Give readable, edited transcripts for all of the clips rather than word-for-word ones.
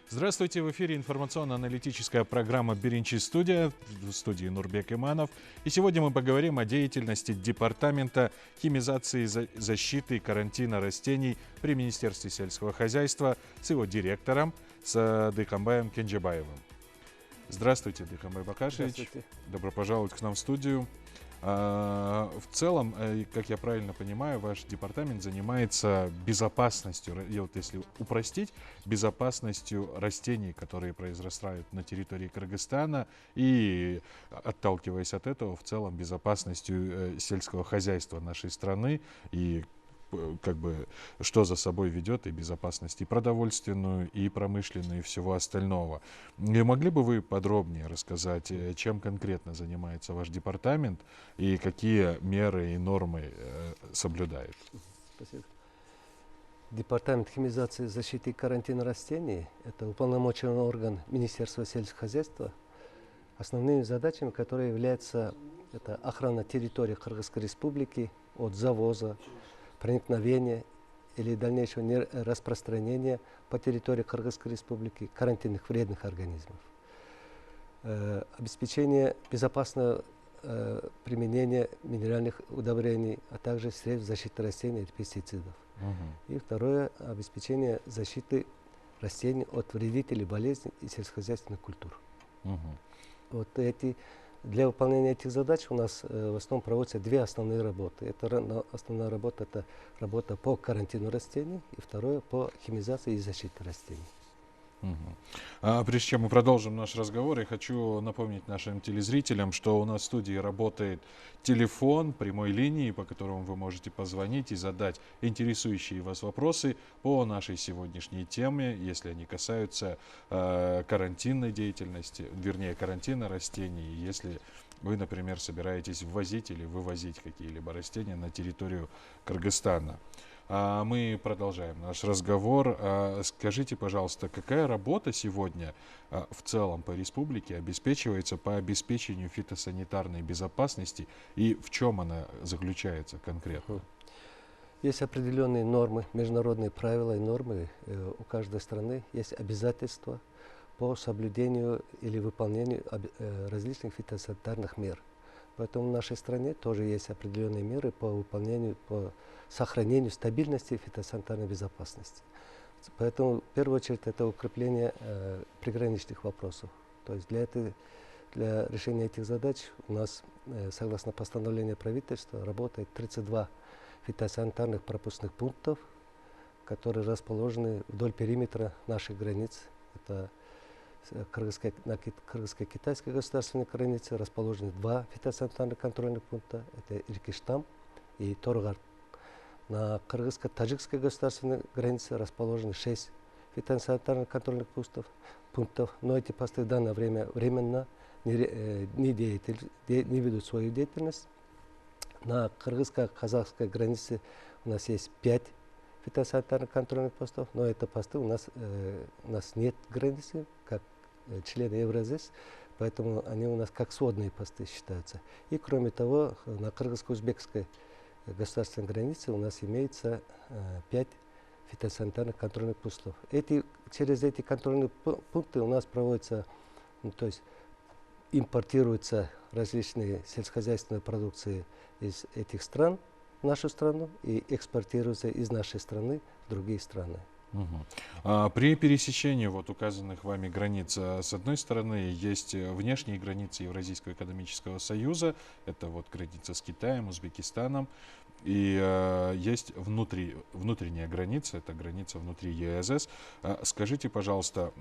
Здравствуйте, в эфире информационно-аналитическая программа «Беренчи Студия», в студии Нурбек Иманов. И сегодня мы поговорим о деятельности Департамента химизации, защиты и карантина растений при Министерстве сельского хозяйства с его директором, с Дыхамбаем Кенджебаевым. Здравствуйте, Дыхамбай Бакашевич. Здравствуйте. Добро пожаловать к нам в студию. В целом, как я правильно понимаю, ваш департамент занимается безопасностью, вот если упростить, безопасностью растений, которые произрастают на территории Кыргызстана, и, отталкиваясь от этого, в целом безопасностью сельского хозяйства нашей страны, и как бы что за собой ведет и безопасность и продовольственную, и промышленную, и всего остального. И могли бы вы подробнее рассказать, чем конкретно занимается ваш департамент и какие меры и нормы соблюдает? Спасибо. Департамент химизации, защиты и карантина растений – это уполномоченный орган Министерства сельского хозяйства. Основными задачами, которые являются это охрана территории Кыргызской республики от завоза, проникновения или дальнейшего распространения по территории Кыргызской республики карантинных вредных организмов. Обеспечение безопасного применения минеральных удобрений, а также средств защиты растений от пестицидов. И второе – обеспечение защиты растений от вредителей болезней и сельскохозяйственных культур. Для выполнения этих задач у нас в основном проводятся две основные работы. Основная работа – это работа по карантину растений, и второе – по химизации и защите растений. Прежде чем мы продолжим наш разговор, я хочу напомнить нашим телезрителям, что у нас в студии работает телефон прямой линии, по которому вы можете позвонить и задать интересующие вас вопросы по нашей сегодняшней теме, если они касаются карантинной деятельности, вернее карантина растений, если вы, например, собираетесь ввозить или вывозить какие-либо растения на территорию Кыргызстана. Мы продолжаем наш разговор. Скажите, пожалуйста, какая работа сегодня в целом по республике обеспечивается по обеспечению фитосанитарной безопасности и в чем она заключается конкретно? Есть определенные нормы, международные правила и нормы. У каждой страны есть обязательства по соблюдению или выполнению различных фитосанитарных мер. Поэтому в нашей стране тоже есть определенные меры по выполнению, по сохранению стабильности фитосанитарной безопасности. Поэтому в первую очередь это укрепление приграничных вопросов. То есть для решения этих задач у нас, согласно постановлению правительства, работает 32 фитосанитарных пропускных пунктов, которые расположены вдоль периметра наших границ. Это на кыргызско-китайской государственной границе расположены два фитосанитарных контрольных пункта. Это Иркиштам и Торгар. На кыргызско-таджикской государственной границе расположены 6 фитосанитарных контрольных пунктов. Но эти посты в данное время временно не ведут свою деятельность. На кыргызско-казахской границе у нас есть 5 фитосанитарных контрольных постов, но это посты у нас нет границы, как члены Евразес, поэтому они у нас как сводные посты считаются. И кроме того, на кыргызско-узбекской государственной границе у нас имеется 5 фитосанитарных контрольных пунктов. Через эти контрольные пункты у нас проводятся, то есть импортируются различные сельскохозяйственные продукции из этих стран в нашу страну и экспортируются из нашей страны в другие страны. При пересечении указанных вами границ, с одной стороны, есть внешние границы Евразийского экономического союза, это граница с Китаем, Узбекистаном, и есть внутренняя граница, это граница внутри ЕС. Скажите, пожалуйста,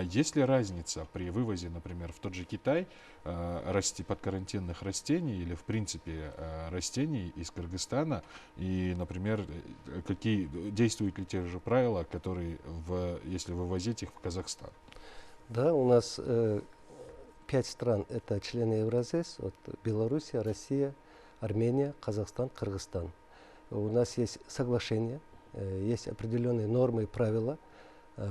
есть ли разница при вывозе, например, в тот же Китай подкарантинных растений или, в принципе, растений из Кыргызстана, и, например, действуют ли те же правила, которые, если вывозить их в Казахстан? Да, у нас 5 стран, это члены Евразес, Белоруссия, Россия, Армения, Казахстан, Кыргызстан. У нас есть соглашение, есть определенные нормы и правила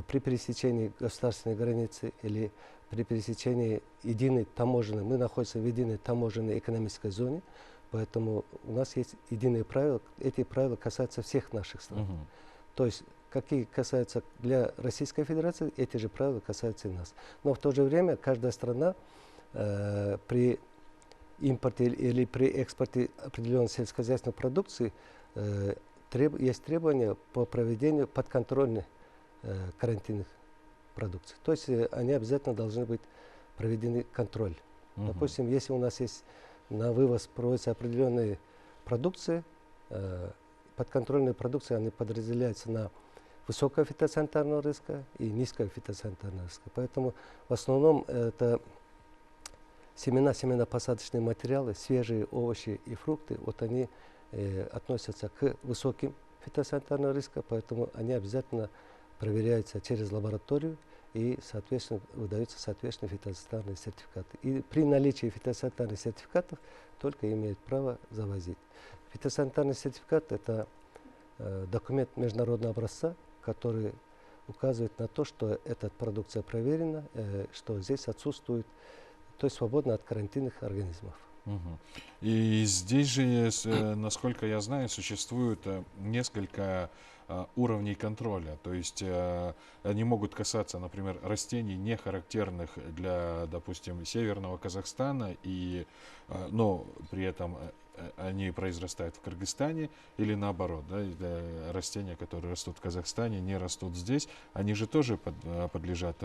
при пересечении государственной границы или при пересечении единой таможенной, мы находимся в единой таможенной экономической зоне, поэтому у нас есть единые правила. Эти правила касаются всех наших стран. То есть, какие касаются для Российской Федерации, эти же правила касаются и нас. Но в то же время каждая страна при импорте или при экспорте определенной сельскохозяйственной продукции есть требования по проведению подконтрольных карантинных продукций. То есть они обязательно должны быть проведены контроль. Допустим, если у нас есть на вывоз проводятся определенные продукции, подконтрольные продукции, они подразделяются на высокого фитосанитарного риска и низкого фитосанитарного риска. Поэтому в основном это семенно-посадочные материалы, свежие овощи и фрукты, вот они относятся к высоким фитосанитарного риска, поэтому они обязательно проверяются через лабораторию и, соответственно, выдаются соответствующие фитосанитарные сертификаты. И при наличии фитосанитарных сертификатов только имеют право завозить. Фитосанитарный сертификат – это документ международного образца, который указывает на то, что эта продукция проверена, что здесь отсутствует, то есть свободно от карантинных организмов. И здесь же, насколько я знаю, существует несколько уровней контроля. То есть они могут касаться, например, растений, не характерных для, допустим, северного Казахстана, но при этом они произрастают в Кыргызстане, или наоборот, да, растения, которые растут в Казахстане, не растут здесь, они же тоже подлежат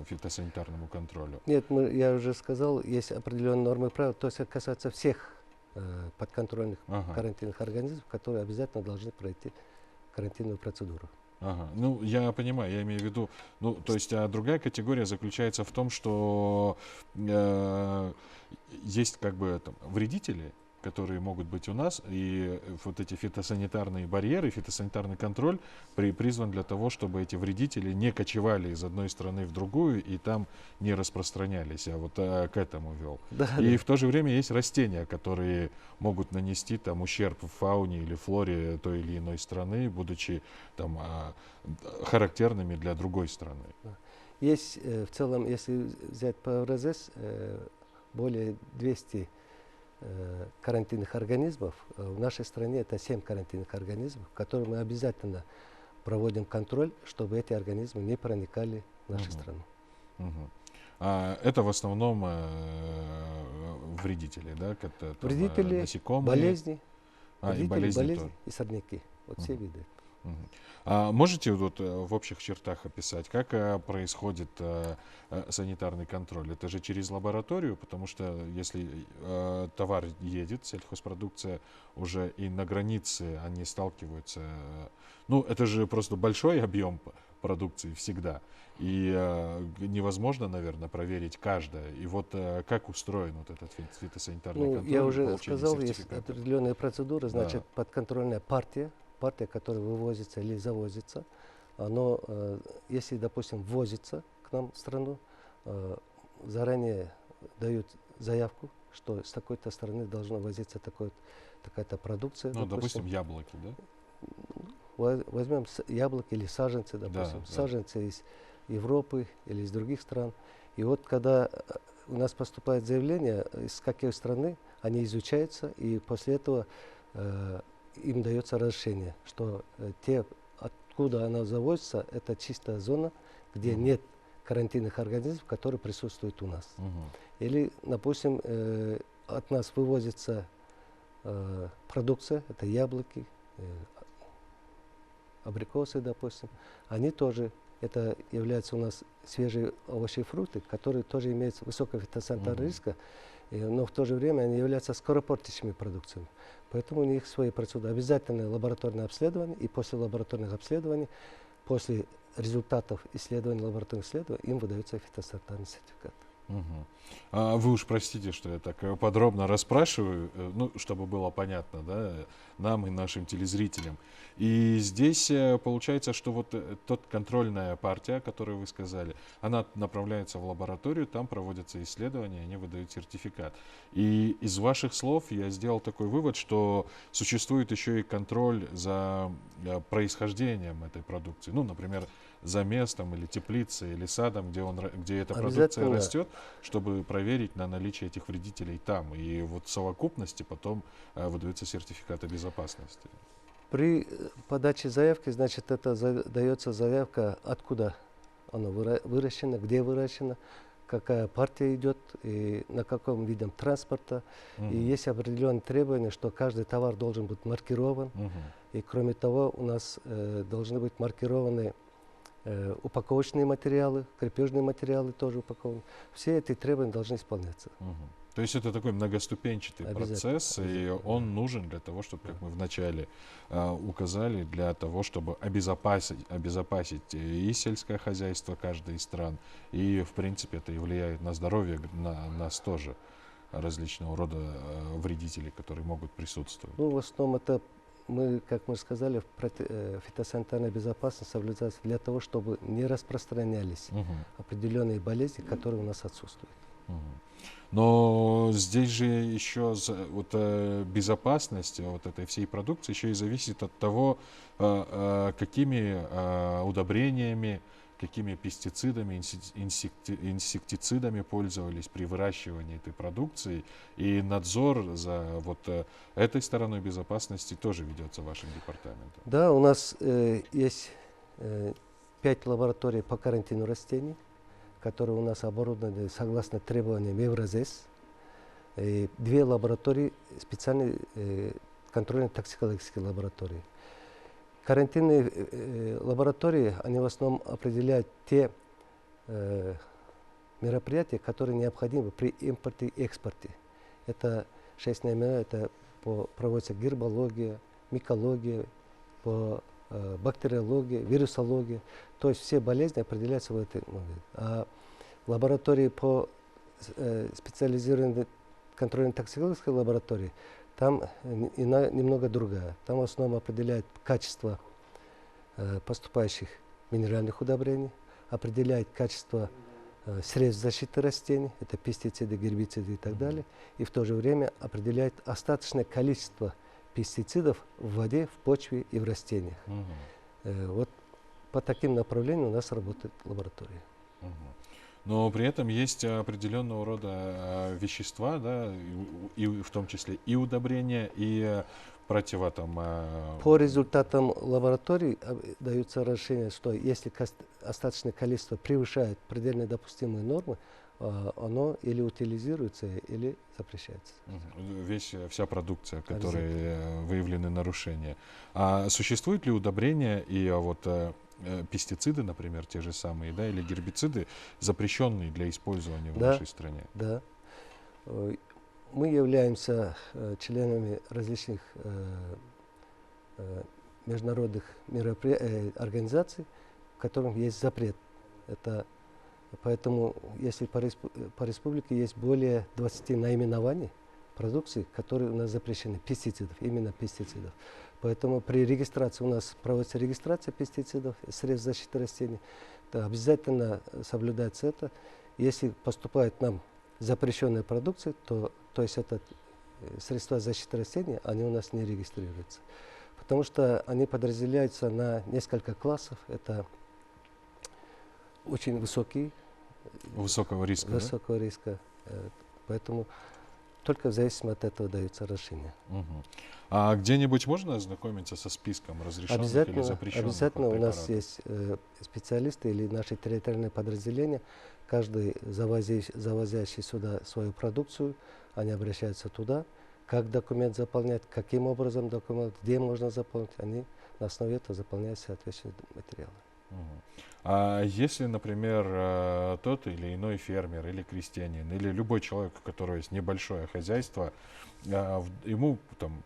фитосанитарному контролю. Нет, я уже сказал, есть определенные нормы правил, то есть это касается всех подконтрольных карантинных организмов, которые обязательно должны пройти карантинную процедуру. Ну, я понимаю, я имею в виду, ну, то есть, а другая категория заключается в том, что есть как бы там вредители, которые могут быть у нас, и вот эти фитосанитарные барьеры, фитосанитарный контроль призван для того, чтобы эти вредители не кочевали из одной страны в другую и там не распространялись, а вот к этому вел. И в то же время есть растения, которые могут нанести там ущерб в фауне или флоре той или иной страны, будучи там характерными для другой страны. Есть в целом, если взять по РЗС, более 200 карантинных организмов. В нашей стране это 7 карантинных организмов, которые мы обязательно проводим контроль, чтобы эти организмы не проникали в нашу страну. Это в основном вредители, да? Вредители, насекомые, болезни, и болезни и сорняки. Вот все виды. Можете вот в общих чертах описать, как происходит санитарный контроль? Это же через лабораторию, потому что если товар едет, сельхозпродукция, уже и на границе они сталкиваются. Ну, это же просто большой объем продукции всегда. И невозможно, наверное, проверить каждое. И вот как устроен вот этот фитосанитарный контроль? Я уже сказал, есть определенные процедуры, значит, подконтрольная партия, которая вывозится или завозится, оно, если, допустим, ввозится к нам в страну, заранее дают заявку, что с такой-то стороны должна возиться такая-то продукция. Ну, допустим, яблоки, да? Возьмем яблоки или саженцы, допустим, саженцы из Европы или из других стран. И вот когда у нас поступает заявление, из какой страны, они изучаются, и после этого им дается разрешение, что откуда она завозится, это чистая зона, где нет карантинных организмов, которые присутствуют у нас. Или, допустим, от нас вывозится продукция, это яблоки, абрикосы, допустим. Они тоже, это являются у нас свежие овощи и фрукты, которые тоже имеют высокий фитосанитарный риск, но в то же время они являются скоропортящими продукциями. Поэтому у них свои процедуры. Обязательное лабораторное обследование, и после лабораторных обследований, после результатов исследований, лабораторных исследований, им выдается фитосанитарный сертификат. Вы уж простите, что я так подробно расспрашиваю, ну, чтобы было понятно, да, нам и нашим телезрителям. И здесь получается, что вот тот контрольная партия, о которой вы сказали, она направляется в лабораторию, там проводятся исследования, они выдают сертификат. И из ваших слов я сделал такой вывод, что существует еще и контроль за происхождением этой продукции. Ну, например, за местом или теплицей, или садом, где эта продукция Обязательно. растет, чтобы проверить на наличие этих вредителей там. И вот в совокупности потом выдаются сертификаты безопасности. При подаче заявки, значит, это дается заявка, откуда оно выращено, где выращено, какая партия идет и на каком виде транспорта. И есть определенные требования, что каждый товар должен быть маркирован. И кроме того, у нас должны быть маркированы упаковочные материалы, крепежные материалы тоже упакованы. Все эти требования должны исполняться. То есть это такой многоступенчатый процесс, и он да. нужен для того, чтобы, как мы вначале указали, для того, чтобы обезопасить и сельское хозяйство каждой из стран, и, в принципе, это и влияет на здоровье на нас тоже, различного рода вредителей, которые могут присутствовать. Ну, в основном это как мы сказали, фитосанитарная безопасность соблюдается для того, чтобы не распространялись определенные болезни, которые у нас отсутствуют. Но здесь же еще безопасность вот этой всей продукции еще и зависит от того, какими удобрениями, какими пестицидами, инсектицидами пользовались при выращивании этой продукции. И надзор за этой стороной безопасности тоже ведется вашим департаментом. Да, у нас есть 5 лабораторий по карантину растений, которые у нас оборудованы согласно требованиям Евразес. И 2 лаборатории, специальные контрольно-токсикологические лаборатории. Карантинные лаборатории, они в основном определяют те мероприятия, которые необходимы при импорте и экспорте. Это 6 номера, это проводится гербология, микология, по бактериология, вирусология. То есть все болезни определяются в этой момент. А лаборатории по специализированной контрольно-токсикологической лаборатории, там немного другая. Там в основном определяет качество поступающих минеральных удобрений, определяет качество средств защиты растений, это пестициды, гербициды и так далее, и в то же время определяет остаточное количество пестицидов в воде, в почве и в растениях. Вот по таким направлениям у нас работает лаборатория. Но при этом есть определенного рода вещества, да, и в том числе и удобрения, и По результатам лабораторий даются разрешения, что если остаточное количество превышает предельно допустимые нормы, оно или утилизируется, или запрещается. Вся продукция, в которой выявлены нарушения. А существуют ли удобрения и пестициды, например, те же самые, да, или гербициды, запрещенные для использования в нашей стране? Да. Мы являемся членами различных международных организаций, в которых есть запрет. Поэтому, если по республике есть более 20 наименований продукции, которые у нас запрещены, пестицидов, именно пестицидов. Поэтому при регистрации у нас проводится регистрация пестицидов, средств защиты растений. Да, обязательно соблюдается это. Если поступает нам запрещенная продукция, то есть это средства защиты растений, они у нас не регистрируются. Потому что они подразделяются на несколько классов. Это очень высокого риска. Поэтому только в зависимости от этого даются разрешения. А где-нибудь можно ознакомиться со списком разрешенных или запрещенных Обязательно. препаратов? У нас есть специалисты или наши территориальные подразделения. Каждый, завозящий сюда свою продукцию, они обращаются туда. Как документ заполнять, каким образом документ, где можно заполнить, они на основе этого заполняют соответствующие материалы. А если, например, тот или иной фермер, или крестьянин, или любой человек, у которого есть небольшое хозяйство, ему там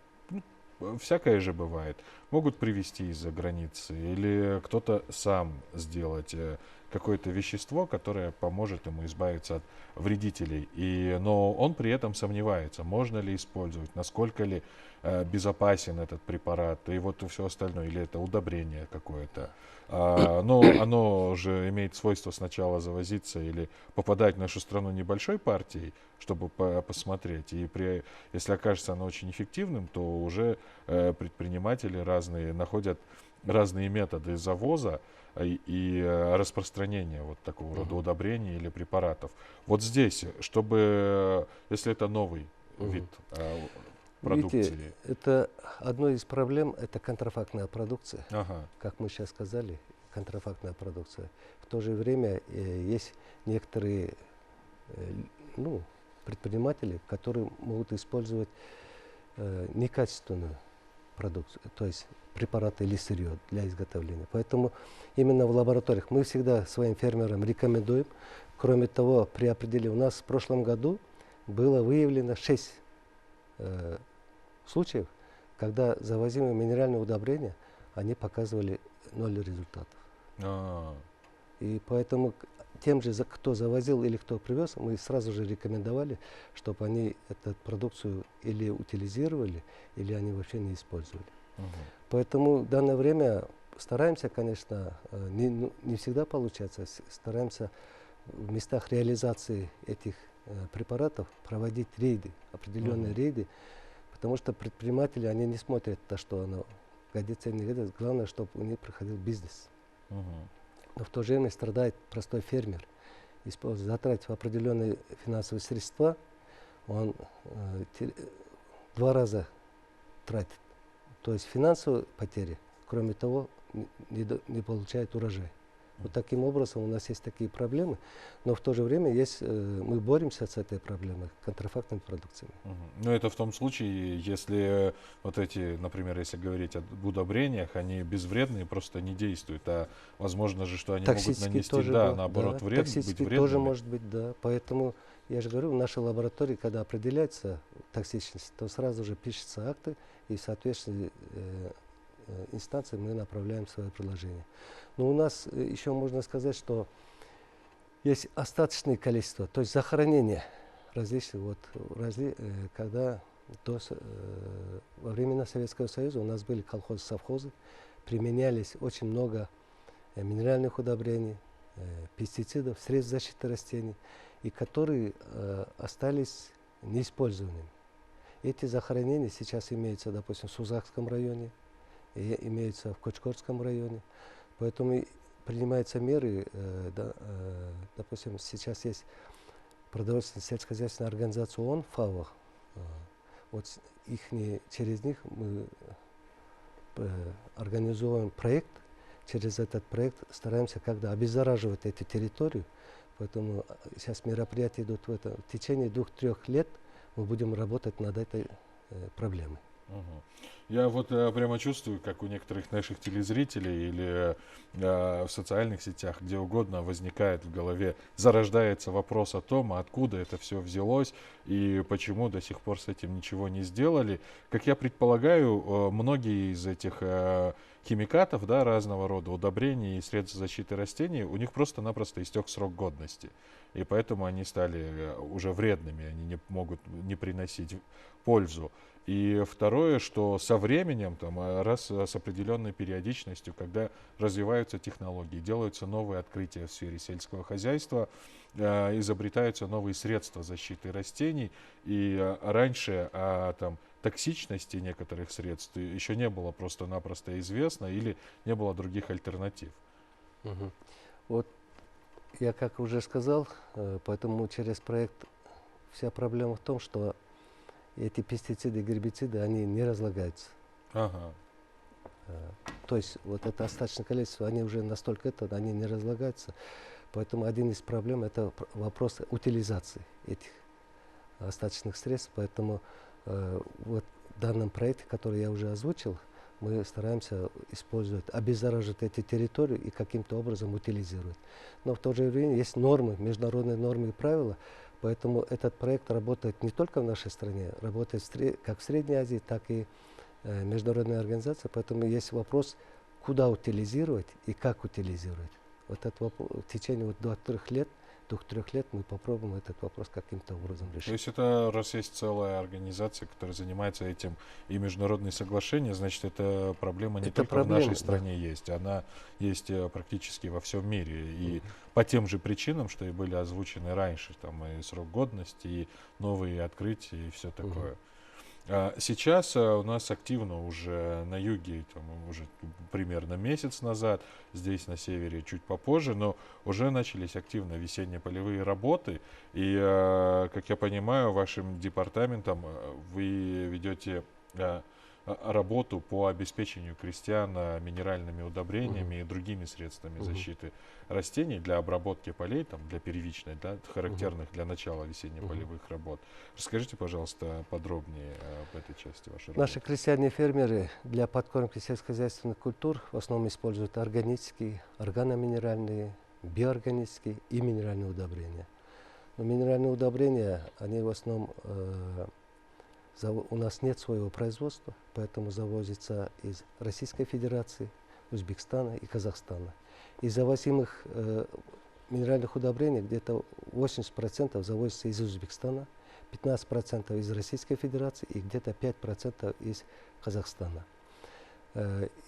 всякое же бывает, могут привезти из-за границы, или кто-то сам сделать какое-то вещество, которое поможет ему избавиться от вредителей. Но он при этом сомневается, можно ли использовать, насколько ли безопасен этот препарат, и все остальное, или это удобрение какое-то. Но оно же имеет свойство сначала завозиться или попадать в нашу страну небольшой партией, чтобы посмотреть. И если окажется оно очень эффективным, то уже предприниматели разные находят разные методы завоза распространения вот такого рода удобрений или препаратов. Вот здесь, чтобы, если это новый вид Видите, продукции. это одно из проблем, это контрафактная продукция. Ага. Как мы сейчас сказали, контрафактная продукция. В то же время есть некоторые ну, предприниматели, которые могут использовать некачественную продукцию, то есть препараты или сырье для изготовления. Поэтому именно в лабораториях мы всегда своим фермерам рекомендуем. Кроме того, при определении, у нас в прошлом году было выявлено 6 случаев, когда завозимые минеральные удобрения, они показывали 0 результатов. И поэтому тем же, кто завозил или кто привез, мы сразу же рекомендовали, чтобы они эту продукцию или утилизировали, или они вообще не использовали. Поэтому в данное время стараемся, конечно, не всегда получается, стараемся в местах реализации этих препаратов проводить рейды, определенные рейды, потому что предприниматели, они не смотрят то, что оно годится или не годится. Главное, чтобы у них проходил бизнес. Но в то же время страдает простой фермер. Затратив определенные финансовые средства, он 2 раза тратит. То есть финансовые потери, кроме того, не получает урожай. Вот таким образом у нас есть такие проблемы, но в то же время мы боремся с этой проблемой, контрафактными продукциями. Но это в том случае, если вот эти, например, если говорить об удобрениях, они безвредные, просто не действуют, а возможно же, что они могут нанести, тоже, наоборот, да, вред, быть вредными. тоже может быть, да. Поэтому, я же говорю, в нашей лаборатории, когда определяется токсичность, то сразу же пишутся акты, и в соответствии инстанции мы направляем свое предложение. Но у нас еще можно сказать, что есть остаточное количество, то есть захоронение различных, когда во времена Советского Союза у нас были колхозы, совхозы, применялись очень много минеральных удобрений, пестицидов, средств защиты растений, и которые остались неиспользованными. Эти захоронения сейчас имеются, допустим, в Сузакском районе, и имеются в Кочкорском районе. Поэтому принимаются меры, допустим, сейчас есть продовольственная сельскохозяйственная организация ООН, ФАО. Вот через них мы организуем проект. Через этот проект стараемся когда обеззараживать эту территорию. Поэтому сейчас мероприятия идут в течение 2-3 лет мы будем работать над этой проблемой. Я вот прямо чувствую, как у некоторых наших телезрителей или в социальных сетях, где угодно, возникает в голове, зарождается вопрос о том, откуда это все взялось и почему до сих пор с этим ничего не сделали. Как я предполагаю, многие из этих химикатов, да, разного рода удобрений и средств защиты растений, у них просто-напросто истек срок годности. И поэтому они стали уже вредными, они не могут не приносить пользу. И второе, что со временем, с определенной периодичностью, когда развиваются технологии, делаются новые открытия в сфере сельского хозяйства, изобретаются новые средства защиты растений, и раньше токсичности некоторых средств еще не было просто-напросто известно или не было других альтернатив. Вот я как уже сказал, поэтому через проект вся проблема в том, что эти пестициды и гербициды, они не разлагаются. То есть вот это остаточное количество, они уже настолько они не разлагаются. Поэтому один из проблем это вопрос утилизации этих остаточных средств. Поэтому вот в данном проекте, который я уже озвучил, мы стараемся использовать, обеззараживать эти территории и каким-то образом утилизировать. Но в то же время есть нормы, международные нормы и правила. Поэтому этот проект работает не только в нашей стране, работает как в Средней Азии, так и международная организация. Поэтому есть вопрос, куда утилизировать и как утилизировать. Вот этот вопрос, в течение 2-3 лет мы попробуем этот вопрос каким-то образом решить. То есть это, раз есть целая организация, которая занимается этим, и международные соглашения, значит, эта проблема не только в нашей стране есть, она есть практически во всем мире. И по тем же причинам, что и были озвучены раньше, там и срок годности, и новые открытия, и все такое. Сейчас у нас активно уже на юге, там, уже примерно месяц назад, здесь на севере чуть попозже, но уже начались активно весенние полевые работы. И, как я понимаю, вашим департаментом вы ведете работу по обеспечению крестьян минеральными удобрениями и другими средствами защиты растений для обработки полей, там, для первичной, да, характерных для начала весенне-полевых работ. Расскажите, пожалуйста, подробнее об этой части вашей работы. Наши крестьяне-фермеры для подкормки сельскохозяйственных культур в основном используют органические, органоминеральные, биоорганические и минеральные удобрения. Но минеральные удобрения, они в основном у нас нет своего производства, поэтому завозятся из Российской Федерации, Узбекистана и Казахстана. Из завозимых минеральных удобрений где-то 80% завозится из Узбекистана, 15% из Российской Федерации и где-то 5% из Казахстана.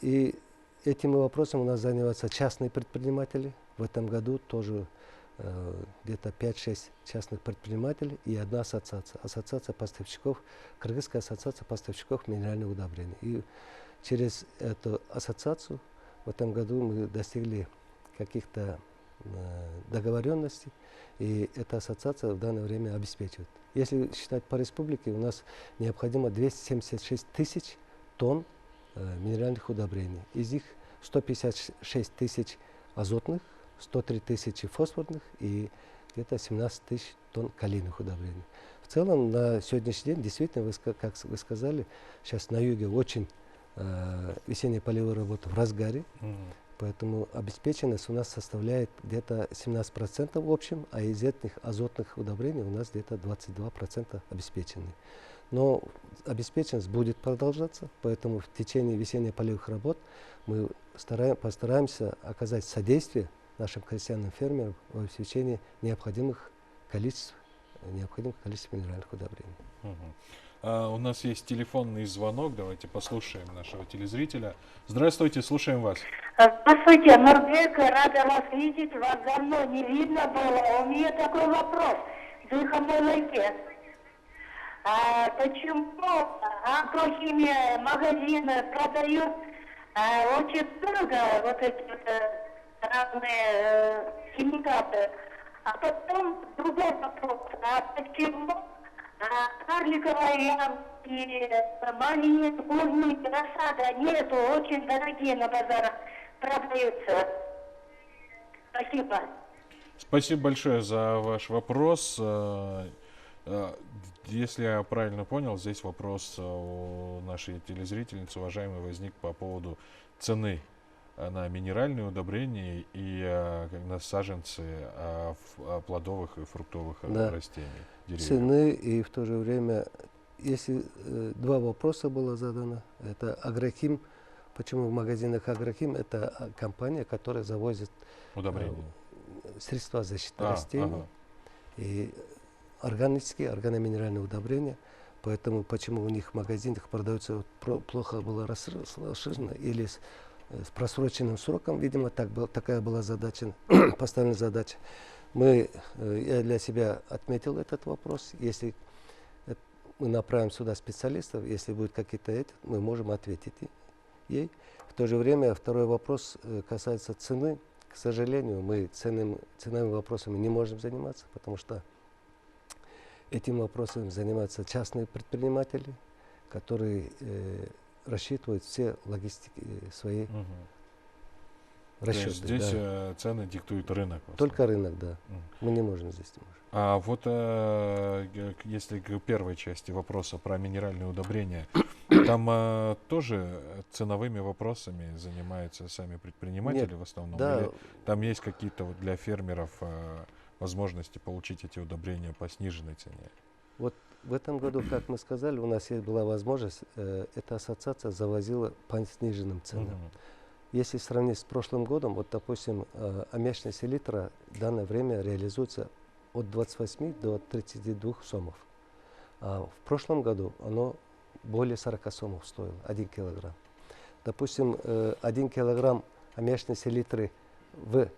И этим вопросом у нас занимаются частные предприниматели. В этом году тоже где-то 5-6 частных предпринимателей и одна ассоциация. Ассоциация поставщиков, Кыргызская ассоциация поставщиков минеральных удобрений. И через эту ассоциацию в этом году мы достигли каких-то договоренностей, и эта ассоциация в данное время обеспечивает. Если считать по республике, у нас необходимо 276 тысяч тонн минеральных удобрений. Из них 156 тысяч азотных, 103 тысячи фосфорных и где-то 17 тысяч тонн калийных удобрений. В целом, на сегодняшний день, действительно, как вы сказали, сейчас на юге очень весенние полевые работы в разгаре, поэтому обеспеченность у нас составляет где-то 17% в общем, а из этих азотных удобрений у нас где-то 22% обеспечены. Но обеспеченность будет продолжаться, поэтому в течение весенних полевых работ мы постараемся оказать содействие нашим крестьянам фермерам в обеспечении необходимых количеств минеральных удобрений. У нас есть телефонный звонок, давайте послушаем нашего телезрителя. Здравствуйте, слушаем вас. Здравствуйте, Нурбек, рада вас видеть, вас давно не видно было. У меня такой вопрос. Дыховой лайке. Почему агрохимия магазины продают очень дорого вот эти разные химикаты? А потом другой вопрос. Почему карликовые ямки, малины, клубники, рассада нету, очень дорогие на базарах продаются? Спасибо. Спасибо большое за ваш вопрос. Если я правильно понял, здесь вопрос у нашей телезрительницы, уважаемой, возник по поводу цены на минеральные удобрения и на саженцы плодовых и фруктовых растений. Деревьев. Цены и в то же время, если два вопроса было задано, это Агрохим. Почему в магазинах Агрохим? Это компания, которая завозит средства защиты растений и органические, органоминеральные удобрения. Поэтому почему у них в магазинах продаются плохо было расширено или с просроченным сроком, видимо, такая была задача, поставлена задача. Я для себя отметил этот вопрос. Если мы направим сюда специалистов, если будут какие-то мы можем ответить ей. В то же время второй вопрос касается цены. К сожалению, мы ценовыми вопросами не можем заниматься, потому что этим вопросом занимаются частные предприниматели, которые рассчитывают все логистики свои расчеты. Здесь цены диктует рынок. Только рынок, да. Мы не можем здесь. А вот если к первой части вопроса про минеральные удобрения, там тоже ценовыми вопросами занимаются сами предприниматели. Нет, в основном? Да. Или там есть какие-то для фермеров возможности получить эти удобрения по сниженной цене? Вот в этом году, как мы сказали, у нас была возможность, эта ассоциация завозила по сниженным ценам. Если сравнить с прошлым годом, вот, допустим, аммиачная селитра в данное время реализуется от 28 до 32 сомов. А в прошлом году оно более 40 сомов стоило, 1 килограмм. Допустим, 1 килограмм аммиачной селитры в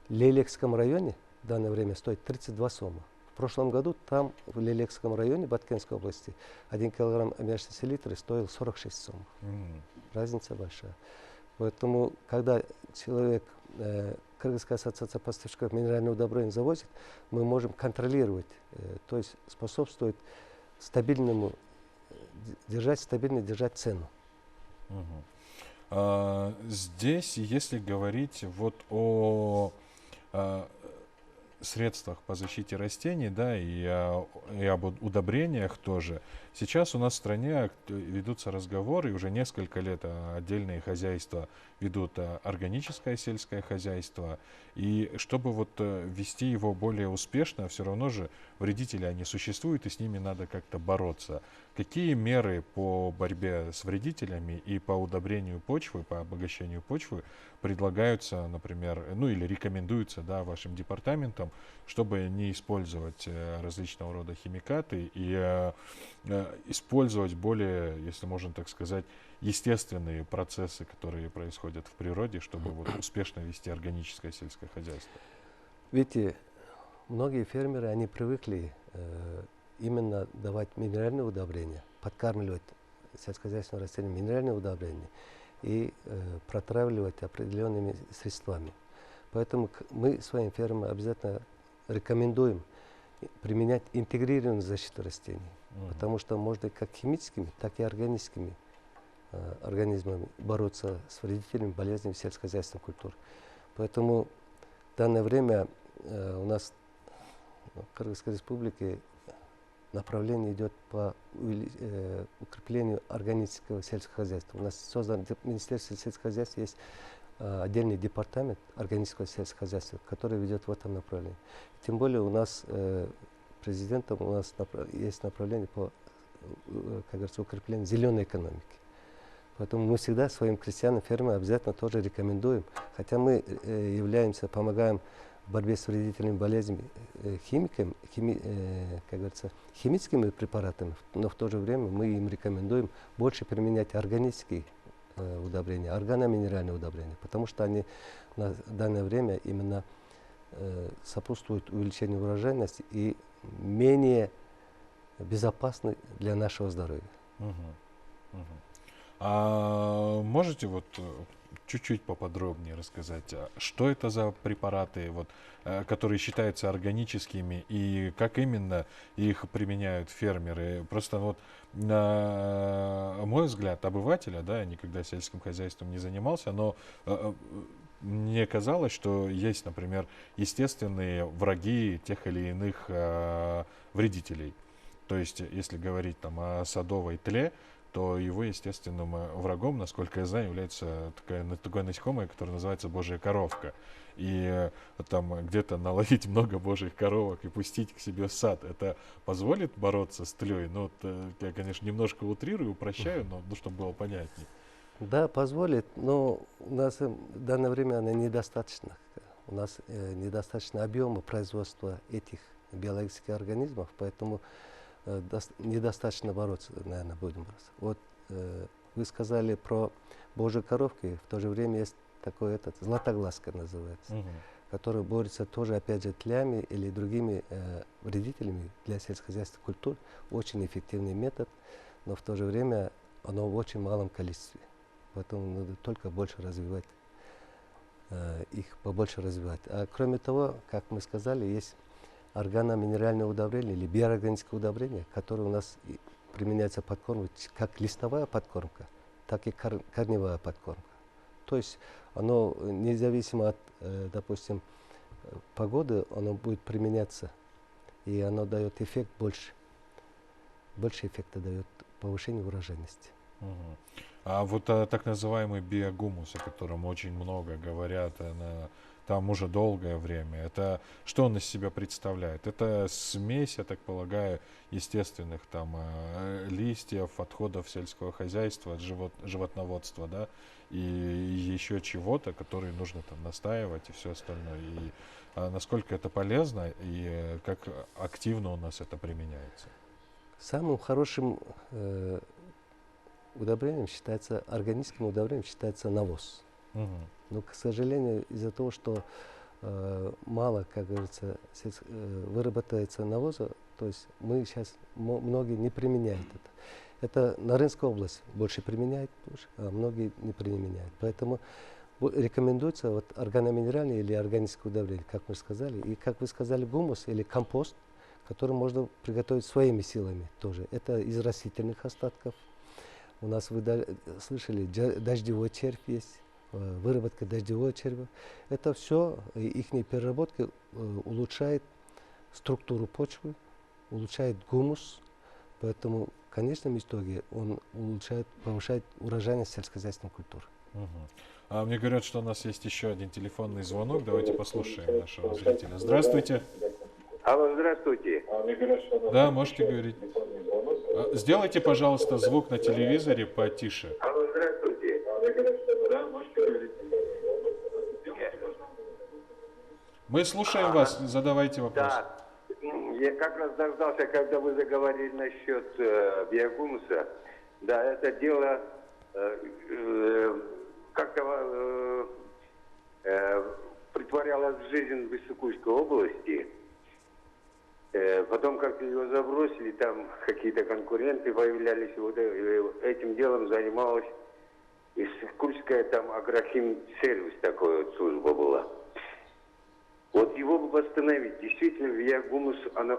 Лелекском районе в данное время стоит 32 сома. В прошлом году там, в Лелекском районе Баткенской области, 1 килограмм аммиачной селитры стоил 46 сом. Разница большая. Поэтому, когда человек, Кыргызская ассоциация поставщиков минеральных удобрений завозит, мы можем контролировать, то есть способствовать стабильному, держать цену. Здесь, если говорить вот о средствах по защите растений, да, и об удобрениях тоже. Сейчас у нас в стране ведутся разговоры, и уже несколько лет отдельные хозяйства ведут органическое сельское хозяйство. И чтобы вот вести его более успешно, все равно же вредители, они существуют, и с ними надо как-то бороться. Какие меры по борьбе с вредителями и по удобрению почвы, по обогащению почвы предлагаются, например, ну или рекомендуются, да, вашим департаментом, чтобы не использовать различного рода химикаты и использовать более, если можно так сказать, естественные процессы, которые происходят в природе, чтобы вот успешно вести органическое сельское хозяйство? Видите, многие фермеры, они привыкли именно давать минеральные удобрения, подкармливать сельскохозяйственные растения минеральными удобрениями и протравливать определенными средствами. Поэтому мы своим фермам обязательно рекомендуем применять интегрированную защиту растений, потому что можно как химическими, так и органическими организмами бороться с вредителями, болезнями сельскохозяйственных культур. Поэтому в данное время у нас в Кыргызской республике направление идет по укреплению органического сельского хозяйства. У нас создан Министерство сельского хозяйства, есть отдельный департамент органического сельского хозяйства, который ведет в этом направлении. Тем более у нас президентом у нас есть направление по, как говорится, укреплению зеленой экономики. Поэтому мы всегда своим крестьянам, фермерам обязательно тоже рекомендуем, хотя мы помогаем в борьбе с вредительными болезнями как говорится, химическими препаратами, но в то же время мы им рекомендуем больше применять органические удобрения, органоминеральные удобрения, потому что они на данное время именно сопутствуют увеличению урожайности и менее безопасны для нашего здоровья. А можете вот чуть-чуть поподробнее рассказать, что это за препараты, вот, которые считаются органическими, и как именно их применяют фермеры? Просто вот, на мой взгляд, обывателя, да, я никогда сельским хозяйством не занимался, но мне казалось, что есть, например, естественные враги тех или иных вредителей. То есть, если говорить там о садовой тле, то его естественным врагом, насколько я знаю, является такое насекомое, которое называется божья коровка. И там где-то наловить много божьих коровок и пустить к себе в сад, это позволит бороться с тлей? Ну, вот, я, конечно, немножко утрирую, упрощаю, но ну, чтобы было понятнее. Да, позволит, но у нас в данное время она недостаточно. У нас недостаточно объема производства этих биологических организмов, поэтому недостаточно бороться, наверное, будем бороться. Вот вы сказали про божьи коровки, в то же время есть такой златоглазка называется, который борется тоже, опять же, тлями или другими вредителями для сельскохозяйственных культур. Очень эффективный метод, но в то же время оно в очень малом количестве. Поэтому надо только больше развивать, их побольше развивать. А кроме того, как мы сказали, есть органоминеральное удобрение или биоорганическое удобрение, которое у нас применяется подкормка, как листовая подкормка, так и корневая подкормка. То есть оно независимо от, допустим, погоды, оно будет применяться, и оно дает эффект больше. Больше эффекта дает повышение урожайности. А вот так называемый биогумус, о котором очень много говорят, там уже долгое время, это что он из себя представляет? Это смесь, я так полагаю, естественных там листьев, отходов сельского хозяйства, от животноводства, да, и еще чего-то, которые нужно там настаивать и все остальное. И насколько это полезно и как активно у нас это применяется? Самым хорошим удобрением органическим удобрением считается навоз. Но, к сожалению, из-за того, что мало, как говорится, вырабатывается навоза, то есть мы сейчас многие не применяют это. Это Нарынская область больше применяет, а многие не применяют. Поэтому рекомендуется вот органоминеральное или органическое удобрение, как мы сказали. И как вы сказали, гумус или компост, который можно приготовить своими силами тоже. Это из растительных остатков. У нас, вы слышали, дождевой червь есть, выработка дождевого червя. Это все, их переработка улучшает структуру почвы, улучшает гумус. Поэтому в конечном итоге он улучшает, повышает урожайность сельскохозяйственной культуры. А мне говорят, что у нас есть еще один телефонный звонок. Давайте послушаем нашего зрителя. Здравствуйте. Алло, здравствуйте. Да, можете говорить. Сделайте, пожалуйста, звук на телевизоре потише. Алло, здравствуйте. Да, можете говорить. Мы слушаем вас, задавайте вопрос. Да, я как раз дождался, когда вы заговорили насчет биогумуса. Да, это дело как-то притворялось в жизнь в Иссыкульской области. Потом как-то его забросили, там какие-то конкуренты появлялись, вот этим делом занималась Иссыкульская там агрохим-сервис, такой вот служба была. Вот его бы восстановить. Действительно, биогумус, она...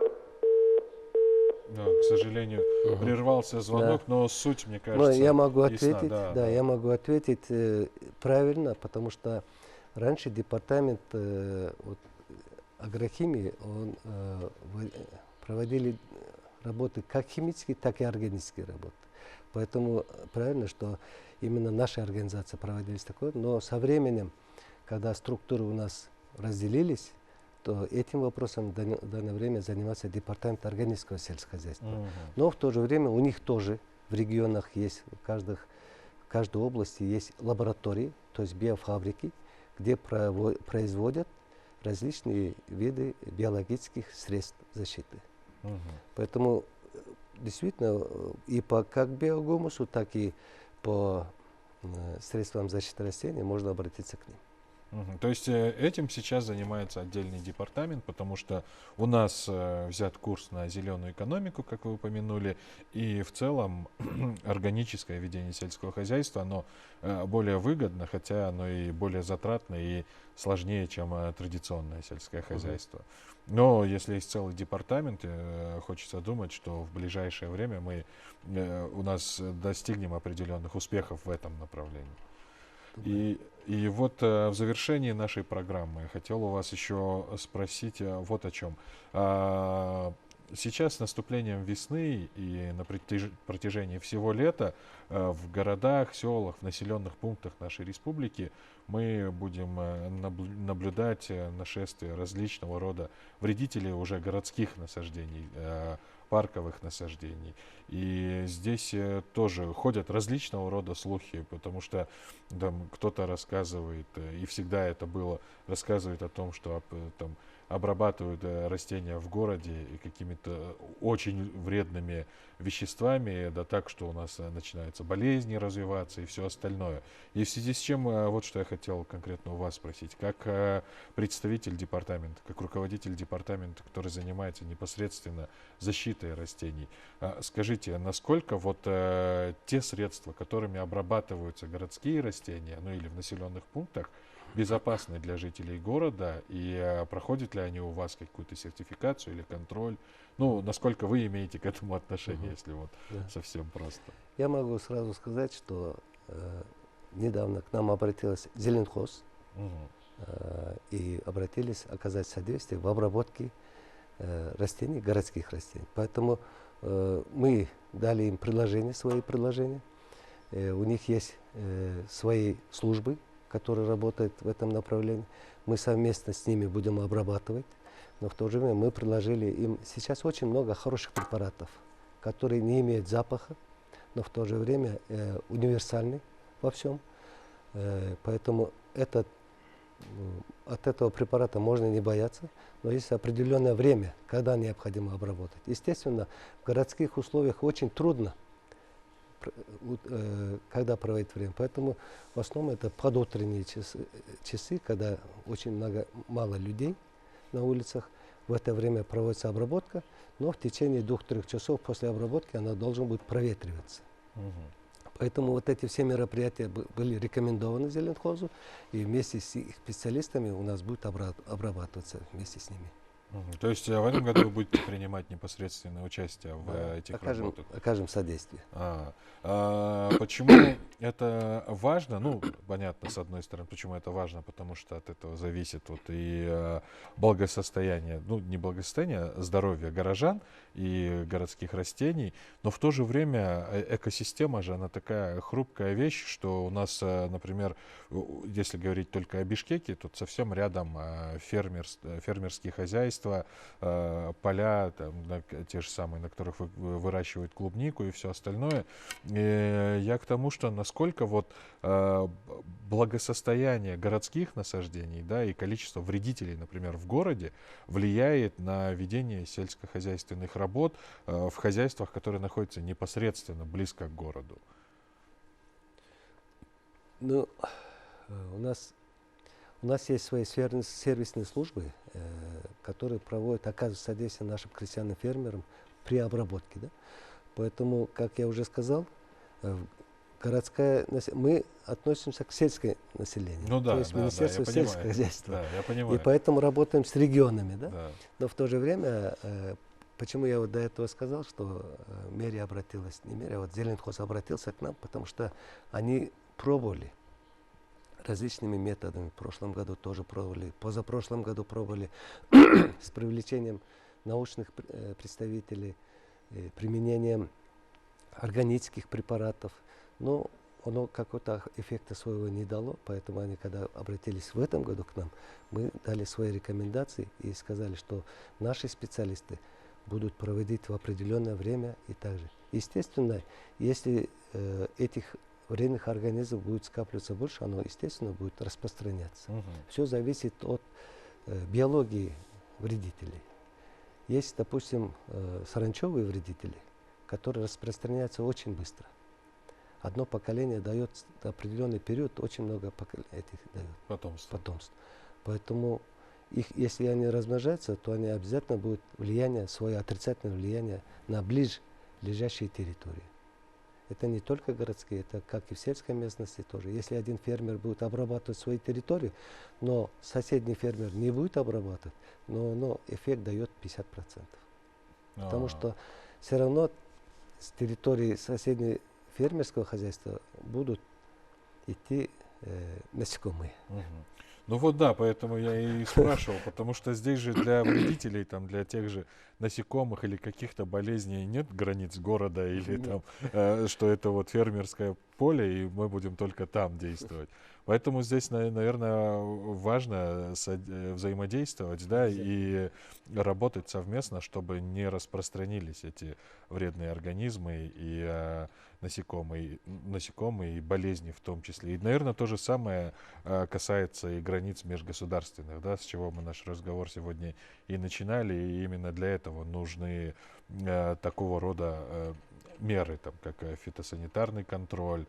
Да, к сожалению, прервался звонок, но суть, мне кажется, но я могу ясна. ответить, я могу ответить правильно, потому что раньше департамент агрохимии проводили работы как химические, так и органические работы. Поэтому правильно, что именно наши организации проводились такое, но со временем, когда структуры у нас разделились, то этим вопросом в данное время занимается департамент органического сельскохозяйства. Но в то же время у них тоже в регионах есть, в каждой области есть лаборатории, то есть биофабрики, где производят различные виды биологических средств защиты. Поэтому действительно и как биогумусу, так и по средствам защиты растений можно обратиться к ним. То есть этим сейчас занимается отдельный департамент, потому что у нас взят курс на зеленую экономику, как вы упомянули, и в целом органическое ведение сельского хозяйства, оно более выгодно, хотя оно и более затратно и сложнее, чем традиционное сельское хозяйство. Но если есть целый департамент, хочется думать, что в ближайшее время у нас достигнем определенных успехов в этом направлении. И вот в завершении нашей программы я хотел у вас еще спросить вот о чем. Сейчас с наступлением весны и на протяжении всего лета в городах, селах, в населенных пунктах нашей республики мы будем наблюдать нашествие различного рода вредителей уже городских насаждений, парковых насаждений. И здесь тоже ходят различного рода слухи, потому что там кто-то рассказывает, и всегда это было, рассказывает о том, что там обрабатывают растения в городе и какими-то очень вредными веществами, да так, что у нас начинаются болезни развиваться и все остальное. И в связи с чем, вот что я хотел конкретно у вас спросить, как представитель департамента, как руководитель департамента, который занимается непосредственно защитой растений, скажите, насколько вот те средства, которыми обрабатываются городские растения, ну или в населенных пунктах, безопасны для жителей города, и проходят ли они у вас какую-то сертификацию или контроль? Ну, насколько вы имеете к этому отношение, если вот совсем просто? Я могу сразу сказать, что недавно к нам обратилась Зеленхоз и обратились оказать содействие в обработке растений, городских растений. Поэтому мы дали им свои предложения. У них есть свои службы, которые работают в этом направлении. Мы совместно с ними будем обрабатывать, но в то же время мы предложили им сейчас очень много хороших препаратов, которые не имеют запаха, но в то же время универсальны во всем. Поэтому от этого препарата можно не бояться, но есть определенное время, когда необходимо обработать. Естественно, в городских условиях очень трудно когда проводить время. Поэтому в основном это подутренние часы, когда очень мало людей на улицах. В это время проводится обработка, но в течение 2-3 часов после обработки она должна будет проветриваться. Поэтому вот эти все мероприятия были рекомендованы Зеленхозу, и вместе с их специалистами у нас будет обрабатываться вместе с ними. То есть в этом году вы будете принимать непосредственное участие в этих работах? Окажем содействие. Почему это важно? Ну, понятно, с одной стороны, почему это важно, потому что от этого зависит вот и благосостояние, ну, не благосостояние, а здоровье горожан и городских растений, но в то же время экосистема же, она такая хрупкая вещь, что у нас, например, если говорить только о Бишкеке, тут совсем рядом фермерские хозяйства, поля, там, те же самые, на которых выращивают клубнику и все остальное. И я к тому, что насколько вот благосостояние городских насаждений, да, и количество вредителей, например, в городе влияет на ведение сельскохозяйственных работ в хозяйствах, которые находятся непосредственно близко к городу. Ну, у нас есть свои сервисные службы, которые оказывают содействие нашим крестьянам, фермерам при обработке. Да? Поэтому, как я уже сказал, мы относимся к сельскому населению, ну, да, то есть Министерство сельского хозяйства. Да, я понимаю. И поэтому работаем с регионами. Да? Да. Но в то же время, почему я вот до этого сказал, что мэрия обратилась, не мэрия, а вот Зеленхоз обратился к нам, потому что они пробовали различными методами. В прошлом году тоже пробовали, позапрошлом году пробовали с привлечением научных представителей, применением органических препаратов. Но оно какого-то эффекта своего не дало, поэтому они, когда обратились в этом году к нам, мы дали свои рекомендации и сказали, что наши специалисты будут проводить в определенное время и так же. Естественно, если этих вредных организмов будет скапливаться больше, оно, естественно, будет распространяться. Все зависит от биологии вредителей. Есть, допустим, саранчевые вредители, которые распространяются очень быстро. Одно поколение дает определенный период, очень много этих дает потомств. Поэтому если они размножаются, то они обязательно будут свое отрицательное влияние на ближайшие территории. Это не только городские, это как и в сельской местности тоже. Если один фермер будет обрабатывать свою территорию, но соседний фермер не будет обрабатывать, но эффект дает 50%. Потому что все равно с территории соседнего фермерского хозяйства будут идти насекомые. Ну вот да, поэтому я и спрашивал, потому что здесь же для вредителей, там, для тех же насекомых или каких-то болезней нет границ города или там, что это вот фермерское поле, и мы будем только там действовать. Поэтому здесь, наверное, важно взаимодействовать, да, и работать совместно, чтобы не распространились эти вредные организмы и насекомые, и болезни в том числе. И, наверное, то же самое касается и границ межгосударственных, да, с чего мы наш разговор сегодня и начинали, и именно для этого нужны такого рода меры, там, как фитосанитарный контроль,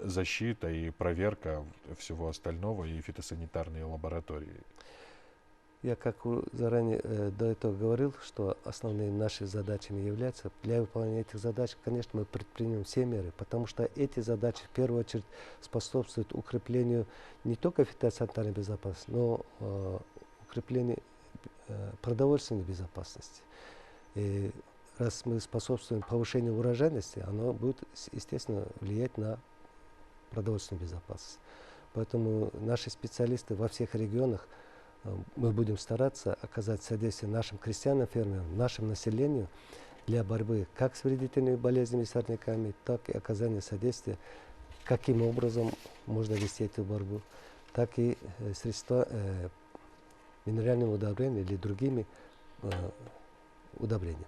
защита и проверка всего остального и фитосанитарные лаборатории. Я как заранее до этого говорил, что основными нашими задачами являются, для выполнения этих задач, конечно, мы предпримем все меры, потому что эти задачи в первую очередь способствуют укреплению не только фитосанитарной безопасности, но укреплению продовольственной безопасности. И раз мы способствуем повышению урожайности, оно будет, естественно, влиять на продовольственную безопасность. Поэтому наши специалисты во всех регионах, мы будем стараться оказать содействие нашим крестьянам, фермерам, нашему населению для борьбы как с вредительными болезнями, сорняками, так и оказания содействия, каким образом можно вести эту борьбу, так и средства минеральными удобрениями или другими удобрениями.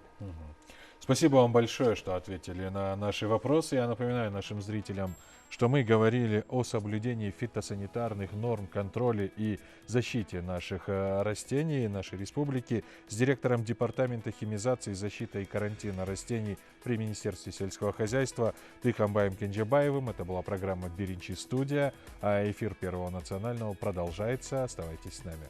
Спасибо вам большое, что ответили на наши вопросы. Я напоминаю нашим зрителям, что мы говорили о соблюдении фитосанитарных норм, контроле и защите наших растений, нашей республики с директором Департамента химизации, защиты и карантина растений при Министерстве сельского хозяйства Дыхамбаем Кенджебаевым. Это была программа «Биринчи Студия», а эфир Первого национального продолжается. Оставайтесь с нами.